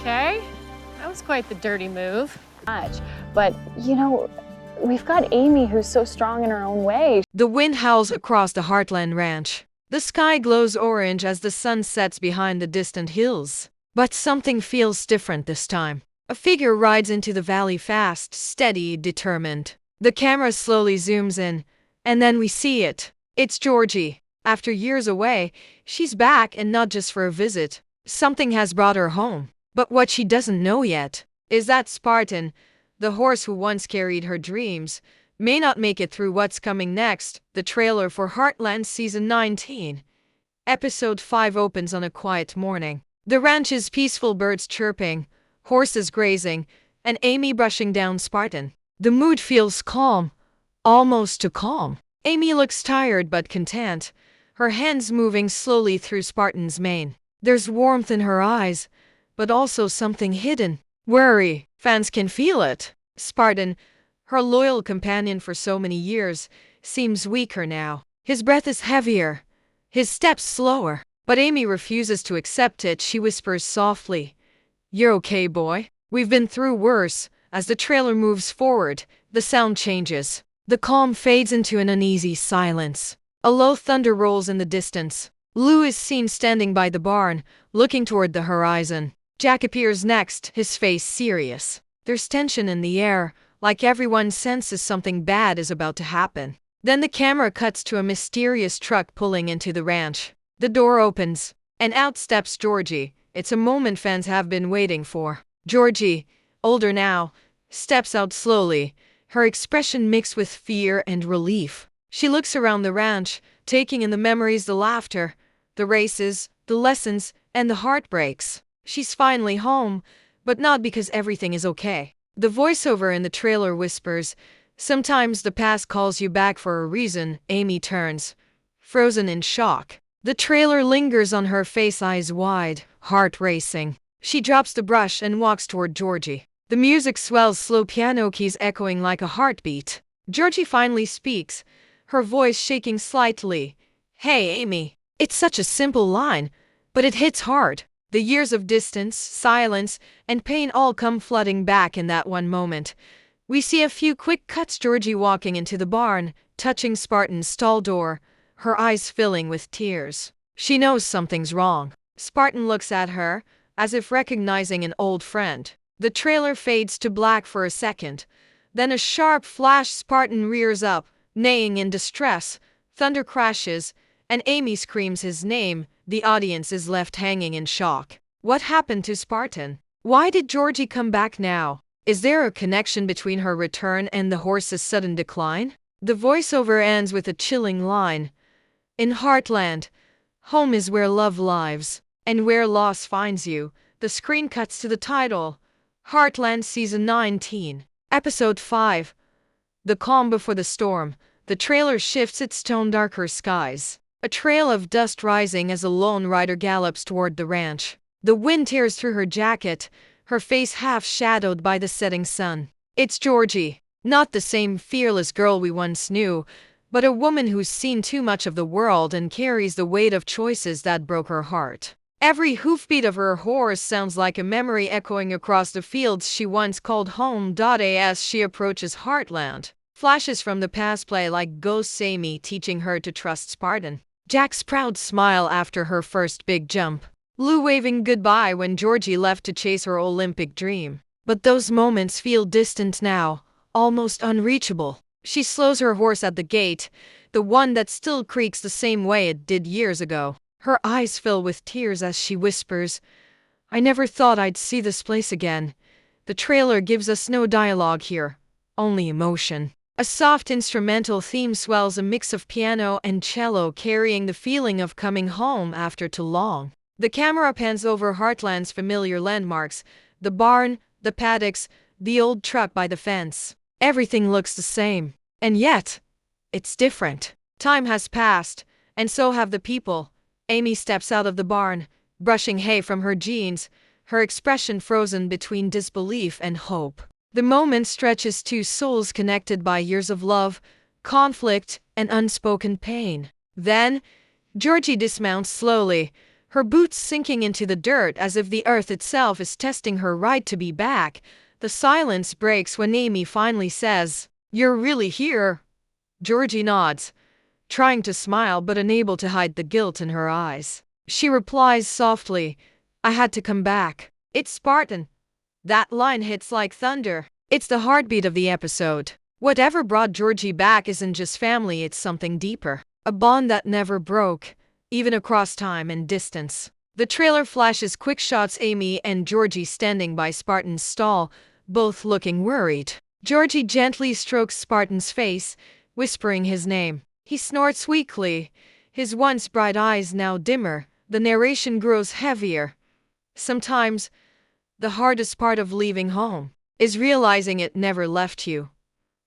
Okay, that was quite the dirty move. But, you know, we've got Amy who's so strong in her own way. The wind howls across the Heartland ranch. The sky glows orange as the sun sets behind the distant hills. But something feels different this time. A figure rides into the valley fast, steady, determined. The camera slowly zooms in, and then we see it. It's Georgie. After years away, she's back, and not just for a visit. Something has brought her home. But what she doesn't know yet is that Spartan, the horse who once carried her dreams, may not make it through what's coming next. The trailer for Heartland Season 19. Episode 5 opens on a quiet morning. The ranch is peaceful, birds chirping, horses grazing, and Amy brushing down Spartan. The mood feels calm, almost too calm. Amy looks tired but content, her hands moving slowly through Spartan's mane. There's warmth in her eyes, but also something hidden. Worry. Fans can feel it. Spartan, her loyal companion for so many years, seems weaker now. His breath is heavier, his steps slower. But Amy refuses to accept it. She whispers softly, "You're okay, boy. We've been through worse." As the trailer moves forward, the sound changes. The calm fades into an uneasy silence. A low thunder rolls in the distance. Lou is seen standing by the barn, looking toward the horizon. Jack appears next, his face serious. There's tension in the air, like everyone senses something bad is about to happen. Then the camera cuts to a mysterious truck pulling into the ranch. The door opens, and out steps Georgie. It's a moment fans have been waiting for. Georgie, older now, steps out slowly, her expression mixed with fear and relief. She looks around the ranch, taking in the memories, the laughter, the races, the lessons, and the heartbreaks. She's finally home, but not because everything is okay. The voiceover in the trailer whispers, "Sometimes the past calls you back for a reason." Amy turns, frozen in shock. The trailer lingers on her face, eyes wide, heart racing. She drops the brush and walks toward Georgie. The music swells, slow piano keys echoing like a heartbeat. Georgie finally speaks, her voice shaking slightly. "Hey, Amy." It's such a simple line, but it hits hard. The years of distance, silence, and pain all come flooding back in that one moment. We see a few quick cuts. Georgie walking into the barn, touching Spartan's stall door, her eyes filling with tears. She knows something's wrong. Spartan looks at her, as if recognizing an old friend. The trailer fades to black for a second. Then a sharp flash. Spartan rears up, neighing in distress. Thunder crashes, and Amy screams his name. The audience is left hanging in shock. What happened to Spartan? Why did Georgie come back now? Is there a connection between her return and the horse's sudden decline? The voiceover ends with a chilling line. "In Heartland, home is where love lives, and where loss finds you." The screen cuts to the title, Heartland Season 19, Episode 5. The calm before the storm. The trailer shifts its tone, darker skies. A trail of dust rising as a lone rider gallops toward the ranch. The wind tears through her jacket, her face half shadowed by the setting sun. It's Georgie, not the same fearless girl we once knew, but a woman who's seen too much of the world and carries the weight of choices that broke her heart. Every hoofbeat of her horse sounds like a memory echoing across the fields she once called home. As she approaches Heartland, flashes from the past play like ghosts, Amy teaching her to trust Spartan. Jack's proud smile after her first big jump. Lou waving goodbye when Georgie left to chase her Olympic dream. But those moments feel distant now, almost unreachable. She slows her horse at the gate, the one that still creaks the same way it did years ago. Her eyes fill with tears as she whispers, "I never thought I'd see this place again." The trailer gives us no dialogue here, only emotion. A soft instrumental theme swells, a mix of piano and cello carrying the feeling of coming home after too long. The camera pans over Heartland's familiar landmarks, the barn, the paddocks, the old truck by the fence. Everything looks the same, and yet, it's different. Time has passed, and so have the people. Amy steps out of the barn, brushing hay from her jeans, her expression frozen between disbelief and hope. The moment stretches, two souls connected by years of love, conflict, and unspoken pain. Then, Georgie dismounts slowly, her boots sinking into the dirt as if the earth itself is testing her right to be back. The silence breaks when Amy finally says, "You're really here?" Georgie nods, trying to smile but unable to hide the guilt in her eyes. She replies softly, "I had to come back. It's Spartan." That line hits like thunder. It's the heartbeat of the episode. Whatever brought Georgie back isn't just family, it's something deeper. A bond that never broke, even across time and distance. The trailer flashes quick shots Amy and Georgie standing by Spartan's stall, both looking worried. Georgie gently strokes Spartan's face, whispering his name. He snorts weakly, his once bright eyes now dimmer. The narration grows heavier. Sometimes, the hardest part of leaving home is realizing it never left you.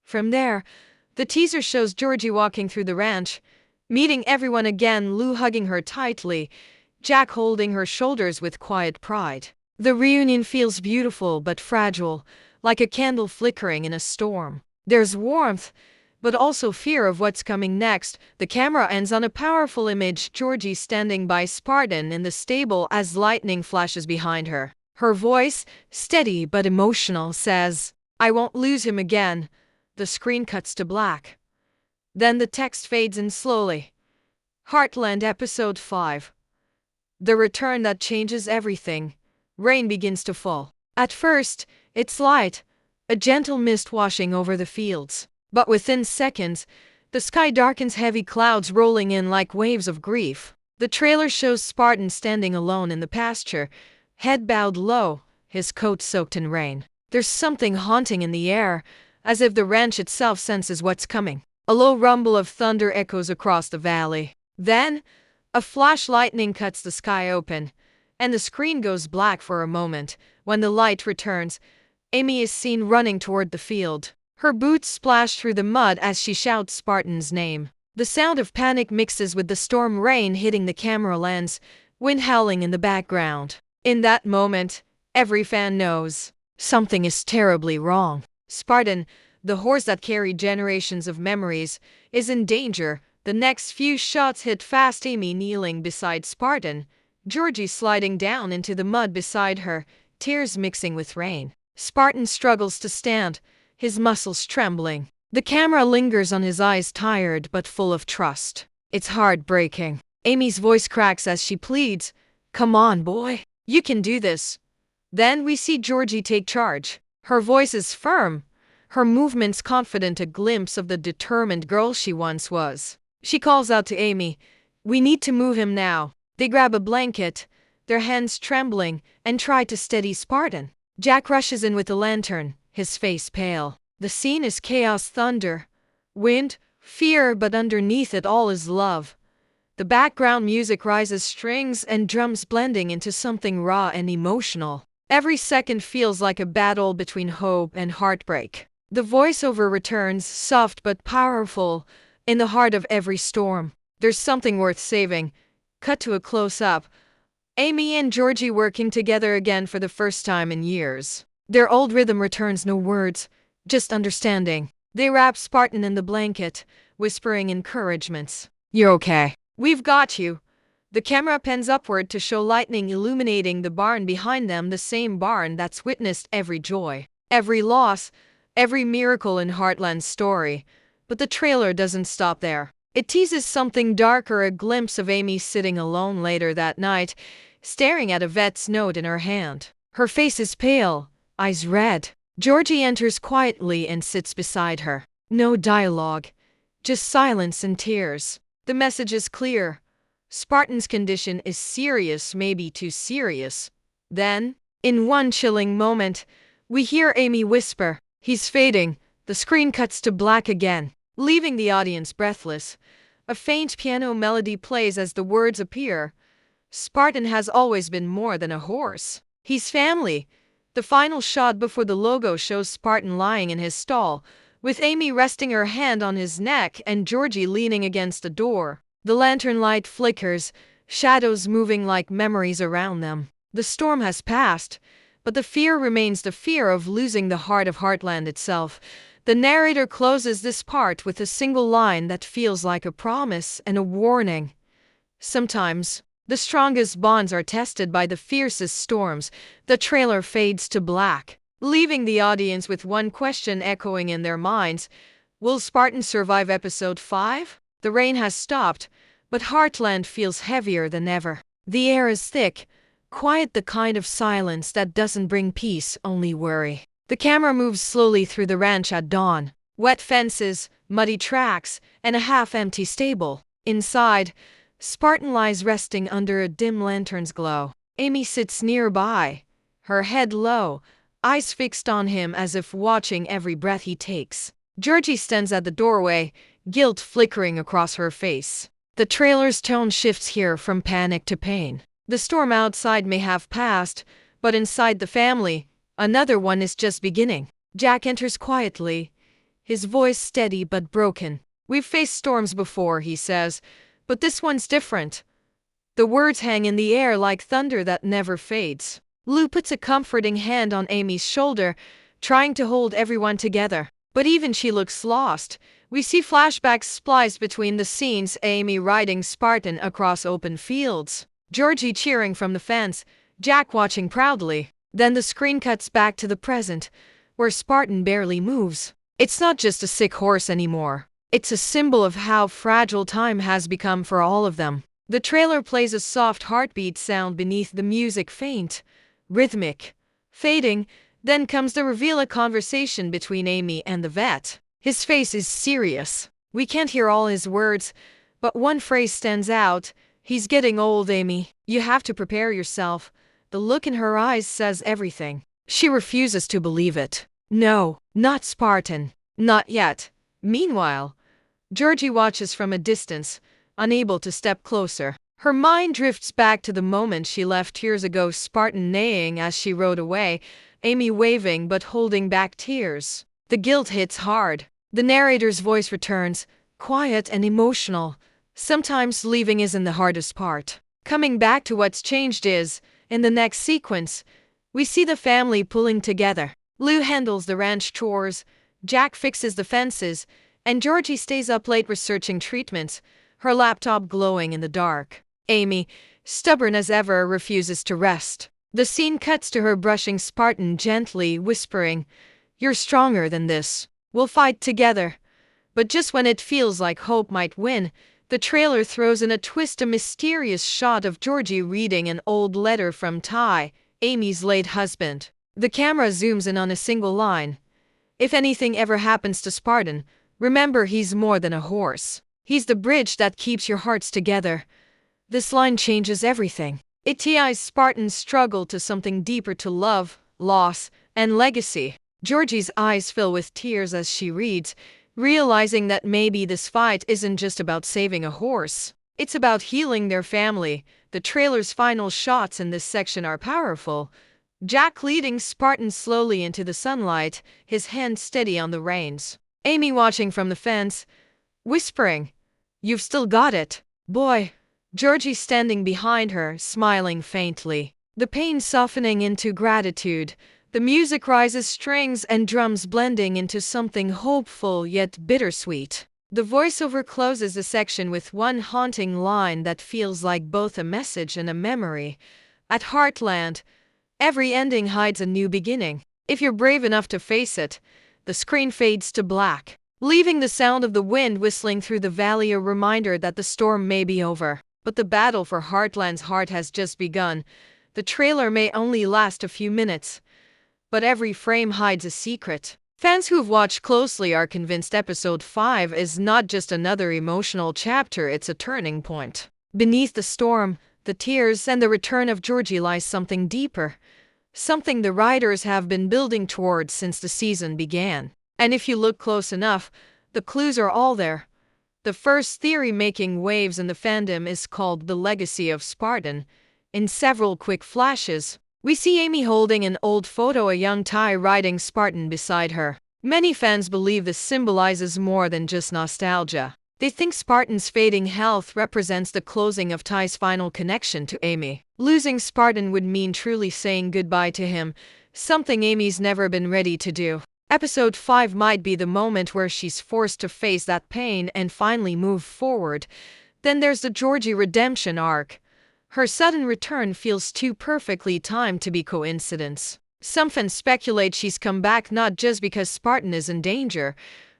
From there, the teaser shows Georgie walking through the ranch, meeting everyone again, Lou hugging her tightly, Jack holding her shoulders with quiet pride. The reunion feels beautiful but fragile, like a candle flickering in a storm. There's warmth, but also fear of what's coming next. The camera ends on a powerful image, Georgie standing by Spartan in the stable as lightning flashes behind her. Her voice, steady but emotional, says, "I won't lose him again." The screen cuts to black. Then the text fades in slowly. Heartland Episode 5. The return that changes everything. Rain begins to fall. At first, it's light, a gentle mist washing over the fields. But within seconds, the sky darkens, heavy clouds rolling in like waves of grief. The trailer shows Spartan standing alone in the pasture, head bowed low, his coat soaked in rain. There's something haunting in the air, as if the ranch itself senses what's coming. A low rumble of thunder echoes across the valley. Then, a flash lightning cuts the sky open, and the screen goes black for a moment. When the light returns, Amy is seen running toward the field. Her boots splash through the mud as she shouts Spartan's name. The sound of panic mixes with the storm rain hitting the camera lens, wind howling in the background. In that moment, every fan knows something is terribly wrong. Spartan, the horse that carried generations of memories, is in danger. The next few shots hit fast, Amy kneeling beside Spartan, Georgie sliding down into the mud beside her, tears mixing with rain. Spartan struggles to stand, his muscles trembling. The camera lingers on his eyes, tired but full of trust. It's heartbreaking. Amy's voice cracks as she pleads, "Come on, boy. You can do this." Then we see Georgie take charge. Her voice is firm, her movements confident, a glimpse of the determined girl she once was. She calls out to Amy, "We need to move him now." They grab a blanket, their hands trembling, and try to steady Spartan. Jack rushes in with a lantern, his face pale. The scene is chaos, thunder, wind, fear, but underneath it all is love. The background music rises, strings and drums blending into something raw and emotional. Every second feels like a battle between hope and heartbreak. The voiceover returns, soft but powerful, in the heart of every storm. There's something worth saving. Cut to a close-up. Amy and Georgie working together again for the first time in years. Their old rhythm returns, no words, just understanding. They wrap Spartan in the blanket, whispering encouragements. "You're okay. We've got you." The camera pans upward to show lightning illuminating the barn behind them, the same barn that's witnessed every joy, every loss, every miracle in Heartland's story. But the trailer doesn't stop there. It teases something darker, a glimpse of Amy sitting alone later that night, staring at a vet's note in her hand. Her face is pale, eyes red. Georgie enters quietly and sits beside her. No dialogue, just silence and tears. The message is clear. Spartan's condition is serious, maybe too serious. Then, in one chilling moment, we hear Amy whisper, "He's fading." The screen cuts to black again, leaving the audience breathless. A faint piano melody plays as the words appear. Spartan has always been more than a horse. He's family. The final shot before the logo shows Spartan lying in his stall, with Amy resting her hand on his neck and Georgie leaning against the door. The lantern light flickers, shadows moving like memories around them. The storm has passed, but the fear remains, the fear of losing the heart of Heartland itself. The narrator closes this part with a single line that feels like a promise and a warning. Sometimes, The strongest bonds are tested by the fiercest storms. The trailer fades to black, leaving the audience with one question echoing in their minds. Will Spartan survive episode 5? The rain has stopped, but Heartland feels heavier than ever. The air is thick, quiet, the kind of silence that doesn't bring peace, only worry. The camera moves slowly through the ranch at dawn. Wet fences, muddy tracks, and a half-empty stable. Inside, Spartan lies resting under a dim lantern's glow. Amy sits nearby, her head low, eyes fixed on him as if watching every breath he takes. Georgie stands at the doorway, guilt flickering across her face. The trailer's tone shifts here from panic to pain. The storm outside may have passed, but inside the family, another one is just beginning. Jack enters quietly, his voice steady but broken. We've faced storms before, he says, but this one's different. The words hang in the air like thunder that never fades. Lou puts a comforting hand on Amy's shoulder, trying to hold everyone together. But even she looks lost. We see flashbacks spliced between the scenes, Amy riding Spartan across open fields, Georgie cheering from the fence, Jack watching proudly. Then the screen cuts back to the present, where Spartan barely moves. It's not just a sick horse anymore. It's a symbol of how fragile time has become for all of them. The trailer plays a soft heartbeat sound beneath the music, faint, rhythmic, fading. Then comes the reveal, a conversation between Amy and the vet. His face is serious. We can't hear all his words, but one phrase stands out. He's getting old, Amy. You have to prepare yourself. The look in her eyes says everything. She refuses to believe it. No, not Spartan. Not yet. Meanwhile, Georgie watches from a distance, unable to step closer. Her mind drifts back to the moment she left years ago, Spartan neighing as she rode away, Amy waving but holding back tears. The guilt hits hard. The narrator's voice returns, quiet and emotional. Sometimes leaving isn't the hardest part. Coming back to what's changed is, in the next sequence, we see the family pulling together. Lou handles the ranch chores, Jack fixes the fences, and Georgie stays up late researching treatments, her laptop glowing in the dark. Amy, stubborn as ever, refuses to rest. The scene cuts to her brushing Spartan gently, whispering, "You're stronger than this. We'll fight together." But just when it feels like hope might win, the trailer throws in a twist, a mysterious shot of Georgie reading an old letter from Ty, Amy's late husband. The camera zooms in on a single line. "If anything ever happens to Spartan, remember he's more than a horse. He's the bridge that keeps your hearts together." This line changes everything. It ties Spartan's struggle to something deeper, to love, loss, and legacy. Georgie's eyes fill with tears as she reads, realizing that maybe this fight isn't just about saving a horse. It's about healing their family. The trailer's final shots in this section are powerful. Jack leading Spartan slowly into the sunlight, his hand steady on the reins. Amy watching from the fence, whispering, "You've still got it, boy." Georgie standing behind her, smiling faintly. The pain softening into gratitude. The music rises, strings and drums blending into something hopeful yet bittersweet. The voiceover closes the section with one haunting line that feels like both a message and a memory. At Heartland, every ending hides a new beginning. If you're brave enough to face it, the screen fades to black, leaving the sound of the wind whistling through the valley, a reminder that the storm may be over. But the battle for Heartland's heart has just begun. The trailer may only last a few minutes, but every frame hides a secret. Fans who've watched closely are convinced episode 5 is not just another emotional chapter, it's a turning point. Beneath the storm, the tears, and the return of Georgie lies something deeper. Something the writers have been building towards since the season began. And if you look close enough, the clues are all there. The first theory making waves in the fandom is called The Legacy of Spartan. In several quick flashes, we see Amy holding an old photo, a young Ty riding Spartan beside her. Many fans believe this symbolizes more than just nostalgia. They think Spartan's fading health represents the closing of Ty's final connection to Amy. Losing Spartan would mean truly saying goodbye to him, something Amy's never been ready to do. Episode 5 might be the moment where she's forced to face that pain and finally move forward. Then there's the Georgie redemption arc. Her sudden return feels too perfectly timed to be coincidence. Some fans speculate she's come back not just because Spartan is in danger,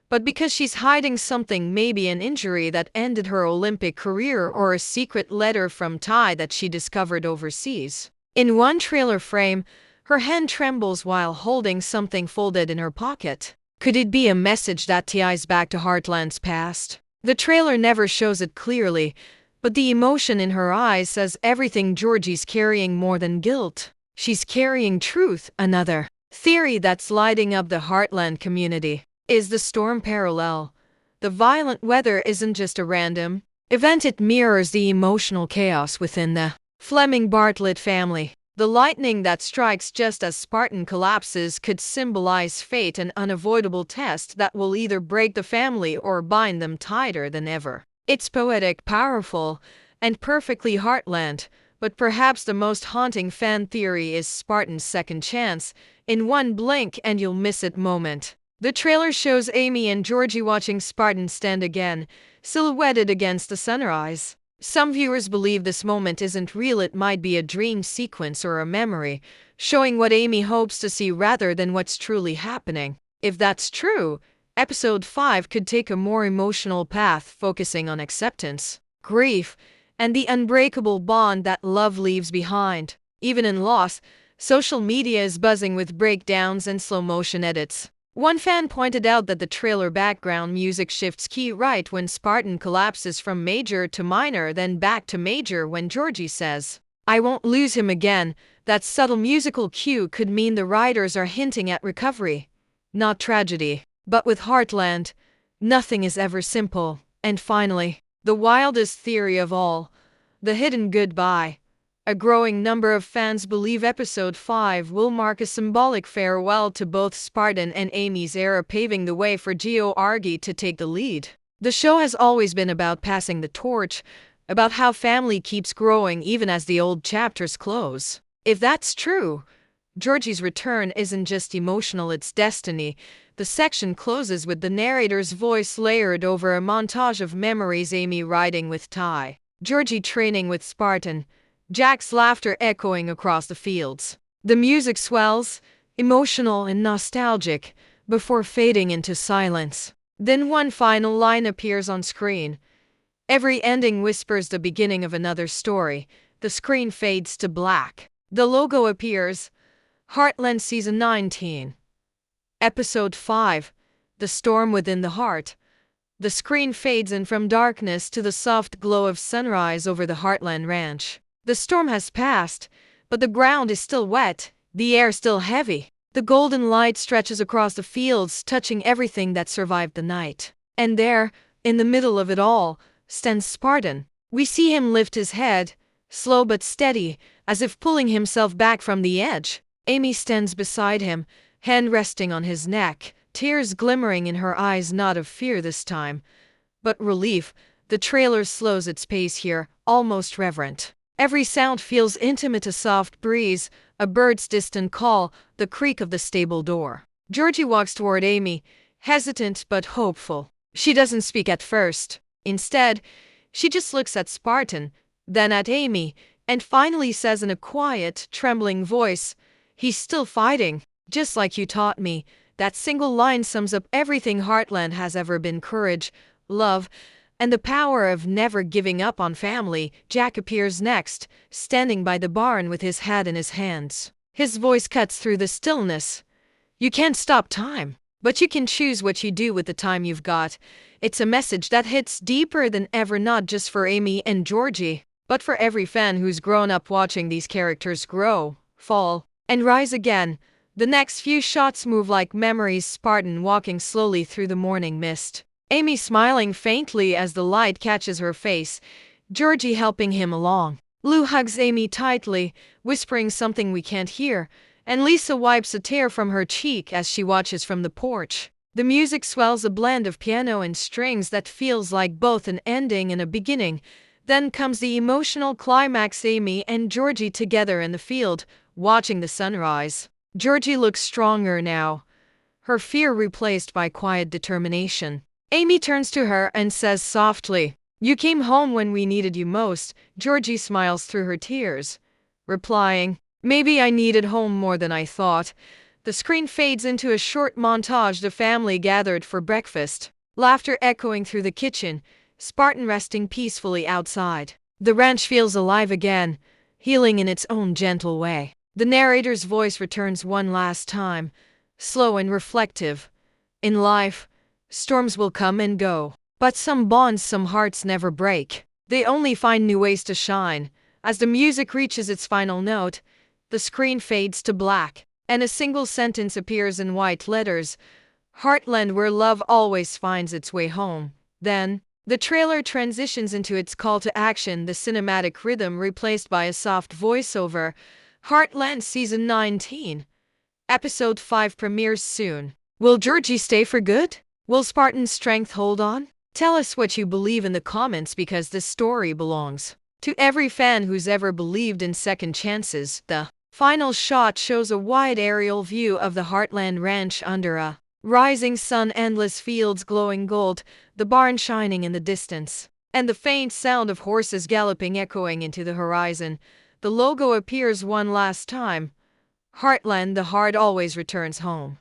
but because she's hiding something, maybe an injury that ended her Olympic career or a secret letter from Ty that she discovered overseas. In one trailer frame, her hand trembles while holding something folded in her pocket. Could it be a message that ties back to Heartland's past? The trailer never shows it clearly, but the emotion in her eyes says everything. Georgie's carrying more than guilt. She's carrying truth. Another theory that's lighting up the Heartland community is the storm parallel. The violent weather isn't just a random event, it mirrors the emotional chaos within the Fleming-Bartlett family. The lightning that strikes just as Spartan collapses could symbolize fate, an unavoidable test that will either break the family or bind them tighter than ever. It's poetic, powerful, and perfectly Heartland, but perhaps the most haunting fan theory is Spartan's second chance, in one blink and you'll miss it moment. The trailer shows Amy and Georgie watching Spartan stand again, silhouetted against the sunrise. Some viewers believe this moment isn't real, it might be a dream sequence or a memory, showing what Amy hopes to see rather than what's truly happening. If that's true, Episode 5 could take a more emotional path, focusing on acceptance, grief, and the unbreakable bond that love leaves behind. Even in loss, social media is buzzing with breakdowns and slow-motion edits. One fan pointed out that the trailer background music shifts key right when Spartan collapses from major to minor, then back to major when Georgie says, "I won't lose him again." That subtle musical cue could mean the writers are hinting at recovery, not tragedy. But with Heartland, nothing is ever simple. And finally, the wildest theory of all, the hidden goodbye. A growing number of fans believe Episode 5 will mark a symbolic farewell to both Spartan and Amy's era, paving the way for Georgie to take the lead. The show has always been about passing the torch, about how family keeps growing even as the old chapters close. If that's true, Georgie's return isn't just emotional, it's destiny. The section closes with the narrator's voice layered over a montage of memories: Amy riding with Ty, Georgie training with Spartan, Jack's laughter echoing across the fields. The music swells, emotional and nostalgic, before fading into silence. Then one final line appears on screen. Every ending whispers the beginning of another story. The screen fades to black. The logo appears. Heartland Season 19. Episode 5. The Storm Within the Heart. The screen fades in from darkness to the soft glow of sunrise over the Heartland Ranch. The storm has passed, but the ground is still wet, the air still heavy. The golden light stretches across the fields, touching everything that survived the night. And there, in the middle of it all, stands Spartan. We see him lift his head, slow but steady, as if pulling himself back from the edge. Amy stands beside him, hand resting on his neck, tears glimmering in her eyes, not of fear this time, but relief. The trailer slows its pace here, almost reverent. Every sound feels intimate: a soft breeze, a bird's distant call, the creak of the stable door. Georgie walks toward Amy, hesitant but hopeful. She doesn't speak at first. Instead, she just looks at Spartan, then at Amy, and finally says in a quiet, trembling voice, "He's still fighting, just like you taught me." That single line sums up everything Heartland has ever been: courage, love, and the power of never giving up on family. Jack appears next, standing by the barn with his hat in his hands. His voice cuts through the stillness. "You can't stop time, but you can choose what you do with the time you've got." It's a message that hits deeper than ever, not just for Amy and Georgie, but for every fan who's grown up watching these characters grow, fall, and rise again. The next few shots move like memories: Spartan walking slowly through the morning mist, Amy smiling faintly as the light catches her face, Georgie helping him along. Lou hugs Amy tightly, whispering something we can't hear, and Lisa wipes a tear from her cheek as she watches from the porch. The music swells, a blend of piano and strings that feels like both an ending and a beginning. Then comes the emotional climax: Amy and Georgie together in the field, watching the sunrise. Georgie looks stronger now, her fear replaced by quiet determination. Amy turns to her and says softly, You came home when we needed you most. Georgie smiles through her tears, replying, maybe I needed home more than I thought. The screen fades into a short montage. The family gathered for breakfast, laughter echoing through the kitchen, Spartan resting peacefully outside. The ranch feels alive again, healing in its own gentle way. The narrator's voice returns one last time, slow and reflective. In life, storms will come and go, but some bonds, some hearts never break. They only find new ways to shine. As the music reaches its final note, the screen fades to black, and a single sentence appears in white letters: Heartland, where love always finds its way home. Then, the trailer transitions into its call to action, the cinematic rhythm replaced by a soft voiceover. Heartland Season 19, Episode 5 premieres soon. Will Georgie stay for good? Will Spartan's strength hold on? Tell us what you believe in the comments, because this story belongs to every fan who's ever believed in second chances. The final shot shows a wide aerial view of the Heartland Ranch under a rising sun, endless fields glowing gold, the barn shining in the distance, and the faint sound of horses galloping echoing into the horizon. The logo appears one last time. Heartland, the heart always returns home.